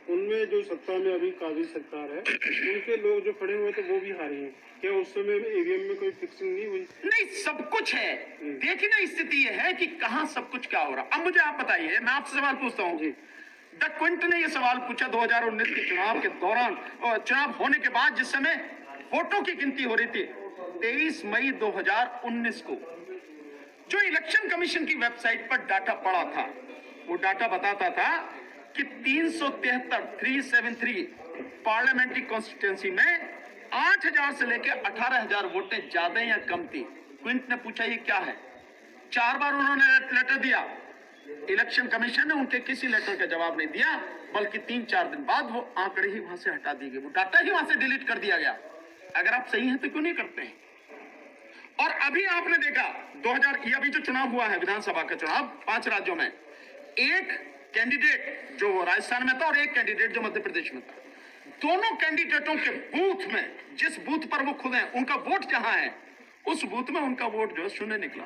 उनमें जो सत्ता में अभी काबिज सरकार है, उनके लोग जो खड़े हुए थे वो भी हारे हैं। क्या उस समय ईवीएम में कोई फिक्सिंग नहीं हुई? नहीं, सब कुछ है। देखिए ना, स्थिति ये है कि कहां सब कुछ क्या हो रहा। अब मुझे आप बताइए, मैं आपसे सवाल पूछता हूं। द क्विंट ने यह सवाल पूछा 2019 के चुनाव के दौरान, और चुनाव होने के बाद जिस समय वोटों की गिनती हो रही थी 23 मई 2019 को, जो इलेक्शन कमीशन की वेबसाइट पर डाटा पड़ा था, वो डाटा बताता था कि 373 पार्लियामेंट्री कॉन्स्टिट्यूंसी में 8,000 से लेकर 18,000 वोटें ज्यादा या कम थी। क्विंट ने पूछा ये क्या है। 4 बार उन्होंने लेटर दिया, इलेक्शन कमीशन ने उनके किसी लेटर का जवाब नहीं दिया, बल्कि 3-4 दिन बाद वो आंकड़े ही वहां से हटा दिए गए, वो डाटा ही वहां से डिलीट कर दिया गया। अगर आप सही हैं तो क्यों नहीं करते हैं? और अभी आपने देखा 2000, ये अभी जो चुनाव हुआ है विधानसभा का चुनाव 5 राज्यों में, एक कैंडिडेट जो राजस्थान में था और एक कैंडिडेट जो मध्य प्रदेश में था, दोनों कैंडिडेटों के बूथ में, जिस बूथ पर वो खुद हैं, उनका वोट जहां है उस बूथ में उनका वोट जो है शून्य निकला।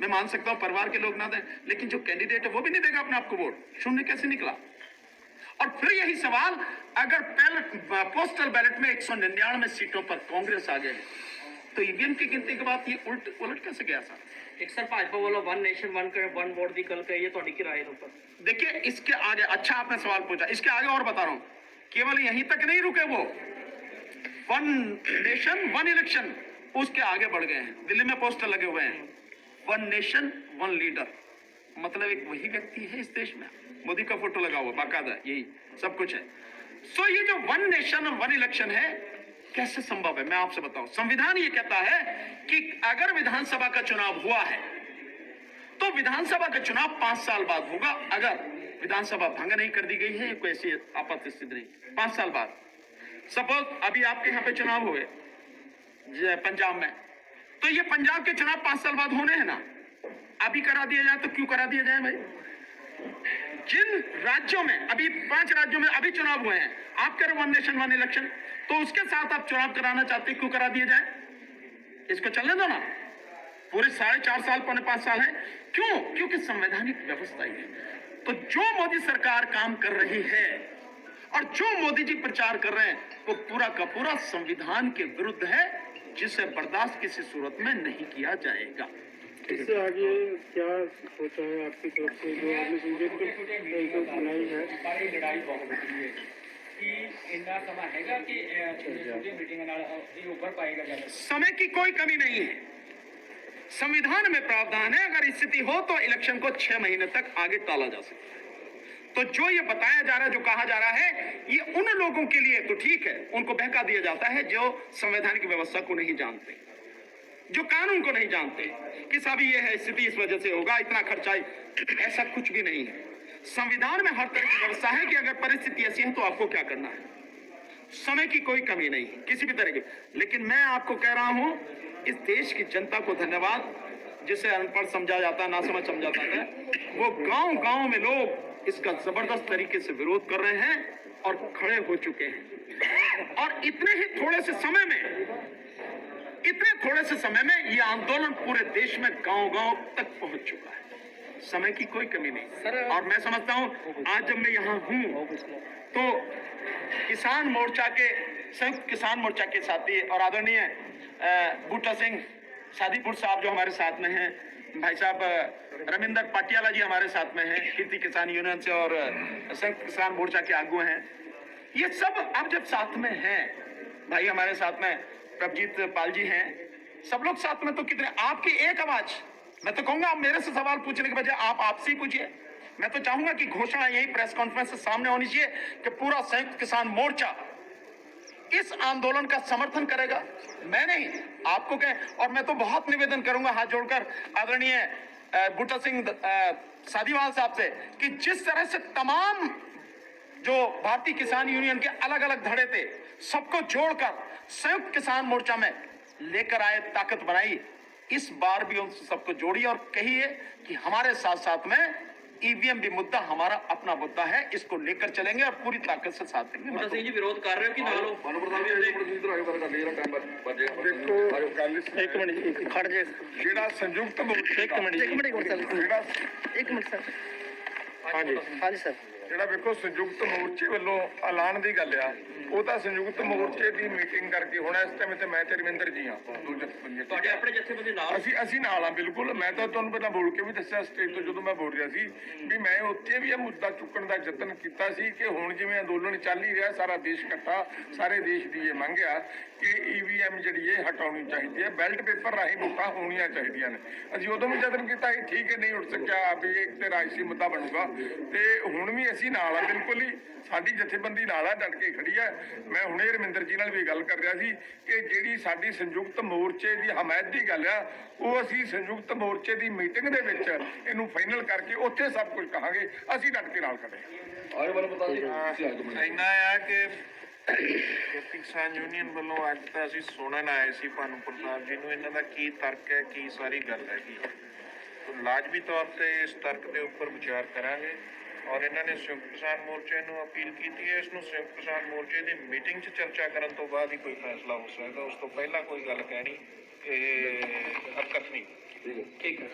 मैं मान सकता हूं परिवार के लोग ना दें, लेकिन जो कैंडिडेट है वो भी नहीं देगा अपने आप को वोट, शून्य कैसे निकला? और फिर यही सवाल, अगर पोस्टल बैलेट में 199 सीटों पर कांग्रेस आ गए तो ईवीएम की गिनती के बाद ये उलट कैसे गया सर? एक सर भाजपा वालों वन नेशन वन वोट की गल कही है, थोड़ी की राय ऊपर। देखिए इसके आगे, अच्छा आपने सवाल पूछा, इसके आगे और बता रहा हूं, केवल यहीं तक नहीं रुके वो, वन नेशन वन इलेक्शन उसके आगे बढ़ गए हैं। दिल्ली में पोस्टर लगे हुए हैं, वन नेशन वन लीडर, मतलब एक वही व्यक्ति है इस देश में, मोदी का फोटो लगा हुआ बाकायदा, यही सब कुछ है। सो ये जो वन नेशन वन इलेक्शन है कैसे संभव है? मैं आपसे बताऊं, संविधान ये कहता है कि अगर विधानसभा का चुनाव हुआ है तो विधानसभा का चुनाव 5 साल बाद होगा, अगर विधानसभा भंग नहीं कर दी गई है, कोई ऐसी आपात स्थिति नहीं, 5 साल बाद। सपोज अभी आपके यहाँ पे चुनाव हुए पंजाब में, तो ये पंजाब के चुनाव 5 साल बाद होने हैं ना, अभी करा दिया जाए तो क्यों करा दिया जाए भाई? जिन राज्यों में अभी 5 राज्यों में अभी चुनाव हुए हैं, आप करें वन नेशन वन इलेक्शन, तो उसके साथ आप चुनाव कराना चाहते क्यों करा दिया जाए? इसको चलने दो ना, पूरे 4.5 साल 5 साल है, क्यों? क्योंकि संवैधानिक व्यवस्था ही है। तो जो मोदी सरकार काम कर रही है और जो मोदी जी प्रचार कर रहे हैं वो पूरा का पूरा संविधान के विरुद्ध है, जिसे बर्दाश्त किसी सूरत में नहीं किया जाएगा। इससे आगे क्या सोचा है आपकी तरफ से, जो आपने सुनाई है? लड़ाई बहुत होती है कि इतना समय हैगा कि मीटिंग ऊपर पाएगा। समय की कोई कमी नहीं है, संविधान में प्रावधान है, अगर स्थिति हो तो इलेक्शन को 6 महीने तक आगे टाला जा सकता है। तो जो ये बताया जा रहा है, जो कहा जा रहा है, ये उन लोगों के लिए तो ठीक है, उनको बहका दिया जाता है जो संवैधानिक व्यवस्था को नहीं जानते, जो कानून को नहीं जानते कि साहब ये है स्थिति इस वजह से होगा, इतना खर्चा, ऐसा कुछ भी नहीं है। संविधान में हर तरह की व्यवस्था है कि अगर परिस्थिति ऐसी है तो आपको क्या करना है। समय की कोई कमी नहीं किसी भी तरह की। लेकिन मैं आपको कह रहा हूं, इस देश की जनता को धन्यवाद, जिसे अनपढ़ समझा जाता है, ना समझ समझा जाता है, वो गांव-गांव में लोग इसका जबरदस्त तरीके से विरोध कर रहे हैं और खड़े हो चुके हैं। और इतने थोड़े से समय में ये आंदोलन पूरे देश में गांव-गांव तक पहुंच चुका है। समय की कोई कमी नहीं। और मैं समझता हूं आज जब मैं यहाँ हूं तो किसान मोर्चा के, संयुक्त किसान मोर्चा के साथी और आदरणीय बूटा सिंह शादीपुर साहब जो हमारे साथ में हैं, भाई साहब रविंदर पाटियाला जी हमारे साथ में हैं, कीर्ति किसान यूनियन से, और संयुक्त किसान मोर्चा के आगू हैं, ये सब अब जब साथ में हैं, भाई हमारे साथ में प्रभजीत पाल जी हैं, सब लोग साथ में, तो कितने आपकी एक आवाज, मैं तो कहूंगा आप मेरे से सवाल पूछने के बजाय आप आपसे ही पूछिए। मैं तो चाहूंगा कि घोषणा यही प्रेस कॉन्फ्रेंस से सामने होनी चाहिए कि पूरा संयुक्त किसान मोर्चा इस आंदोलन का समर्थन करेगा। मैं नहीं, आपको कहें, और मैं तो बहुत निवेदन करूंगा हाथ जोड़कर आदरणीय बूटा सिंह साधीवाल साहब से कि जिस तरह से तमाम जो भारतीय किसान यूनियन के अलग अलग धड़े थे सबको जोड़कर संयुक्त किसान मोर्चा में लेकर आए, ताकत बनाई, इस बार भी उन सबको जोड़िए और कहिए कि हमारे साथ साथ में ईवीएम भी मुद्दा हमारा अपना मुद्दा है, इसको लेकर चलेंगे और पूरी ताकत से साथ देंगे। बूटा सिंह जी विरोध कर रहे हो कि ना लो? एक मिनट खड़ जाए, ਜਿਹੜਾ ਸੰਯੁਕਤ एक मिनट सर। हाँ जी सर। ਜਿਹੜਾ ਵੇਖੋ ਸੰਯੁਕਤ ਮੋਰਚੇ ਵੱਲੋਂ ਐਲਾਨ ਦੀ ਗੱਲ ਆ, ਉਹ ਤਾਂ ਸੰਯੁਕਤ ਮੋਰਚੇ ਦੀ ਮੀਟਿੰਗ ਕਰਕੇ ਹੁਣ ਇਸ ਟਾਈਮ ਤੇ ਮੈਂ ਤੇ ਰਵਿੰਦਰ ਜੀ ਆ ਤੁਹਾਡੇ ਆਪਣੇ ਜਥੇਬੰਦੀ ਨਾਲ ਅਸੀਂ ਨਾਲ ਆ ਬਿਲਕੁਲ। ਮੈਂ ਤਾਂ ਤੁਹਾਨੂੰ ਪਹਿਲਾਂ ਬੋਲ ਕੇ ਵੀ ਦੱਸਿਆ ਸਟੇਜ ਤੋਂ ਜਦੋਂ ਮੈਂ ਬੋਲ ਰਿਹਾ ਸੀ ਵੀ ਮੈਂ ਉੱਥੇ ਵੀ ਇਹ ਮੁੱਦਾ ਚੁੱਕਣ ਦਾ ਯਤਨ ਕੀਤਾ ਸੀ ਕਿ ਹੁਣ ਜਿਵੇਂ ਅੰਦੋਲਨ ਚੱਲ ਹੀ ਰਿਹਾ, ਸਾਰਾ ਦੇਸ਼ ਇਕੱਠਾ, ਸਾਰੇ ਦੇਸ਼ ਦੀ ਇਹ ਮੰਗ ਆ ਕਿ EVM ਜਿਹੜੀ ਇਹ ਹਟਾਉਣੀ ਚਾਹੀਦੀ ਹੈ, ਬੈਲਟ ਪੇਪਰ ਰਾਹੀਂ ਵੋਟਾਂ ਹੋਣੀਆਂ ਚਾਹੀਦੀਆਂ ਨੇ। ਅਸੀਂ ਉਦੋਂ ਵੀ ਯਤਨ ਕੀਤਾ ਸੀ, ਠੀਕ ਹੈ, ਨਹੀਂ ਉੱਠ ਸਕਿਆ ਵੀ ਇੱਕ ਤੇ ਰਾਜਸੀ ਮੁੱਦਾ ਬਣੂਗਾ, ਤੇ ਹੁਣ ਵੀ ਅਸੀਂ ਨਾਲ ਆ ਬਿਲਕੁਲ ਹੀ, ਸਾਡੀ ਜਥੇਬੰਦੀ ਨਾਲ ਆ, ਡਟ ਕੇ ਖੜੀ ਆ। ਮੈਂ ਹੁਣੇ ਰਮਿੰਦਰ ਜੀ ਨਾਲ ਵੀ ਗੱਲ ਕਰ ਰਿਹਾ ਸੀ ਕਿ ਜਿਹੜੀ ਸਾਡੀ ਸੰਯੁਕਤ ਮੋਰਚੇ ਦੀ ਹਮਾਇਤ ਦੀ ਗੱਲ ਆ, ਉਹ ਅਸੀਂ ਸੰਯੁਕਤ ਮੋਰਚੇ ਦੀ ਮੀਟਿੰਗ ਦੇ ਵਿੱਚ ਇਹਨੂੰ ਫਾਈਨਲ ਕਰਕੇ ਉੱਥੇ ਸਭ ਕੁਝ ਕਹਾਂਗੇ। ਅਸੀਂ ਡਟ ਕੇ ਨਾਲ ਖੜੇ ਇੰਨਾ ਆ ਕਿ ਖੇਤੀ ਕਿਸਾਨ ਯੂਨੀਅਨ ਵੱਲੋਂ ਅੱਜ ਤਾਂ ਅਸੀਂ ਸੁਣਨ ਆਏ ਸੀ ਭਾਨੂ ਪ੍ਰਤਾਪ ਜੀ ਨੂੰ, ਇਹਨਾਂ ਦਾ ਕੀ ਤਰਕ ਹੈ, ਕੀ ਸਾਰੀ ਗੱਲ ਹੈਗੀ। ਲਾਜ਼ਮੀ ਤੌਰ ਤੇ ਇਸ ਤਰਕ ਦੇ ਉੱਪਰ ਵਿਚਾਰ ਕਰਾਂਗੇ ਔਰ ਇਹਨਾਂ ਨੇ ਸੰਯੁਕਤ ਕਿਸਾਨ ਮੋਰਚੇ ਨੂੰ ਅਪੀਲ ਕੀਤੀ ਹੈ, ਇਸ ਨੂੰ ਸੰਯੁਕਤ ਕਿਸਾਨ ਮੋਰਚੇ ਦੀ ਮੀਟਿੰਗ 'ਚ ਚਰਚਾ ਕਰਨ ਤੋਂ ਬਾਅਦ ਹੀ ਕੋਈ ਫੈਸਲਾ ਹੋ ਸਕਦਾ, ਉਸ ਤੋਂ ਪਹਿਲਾਂ ਕੋਈ ਗੱਲ ਕਹਿਣੀ ਇਹ ਹਰਕਤ ਨਹੀਂ। ठीक है।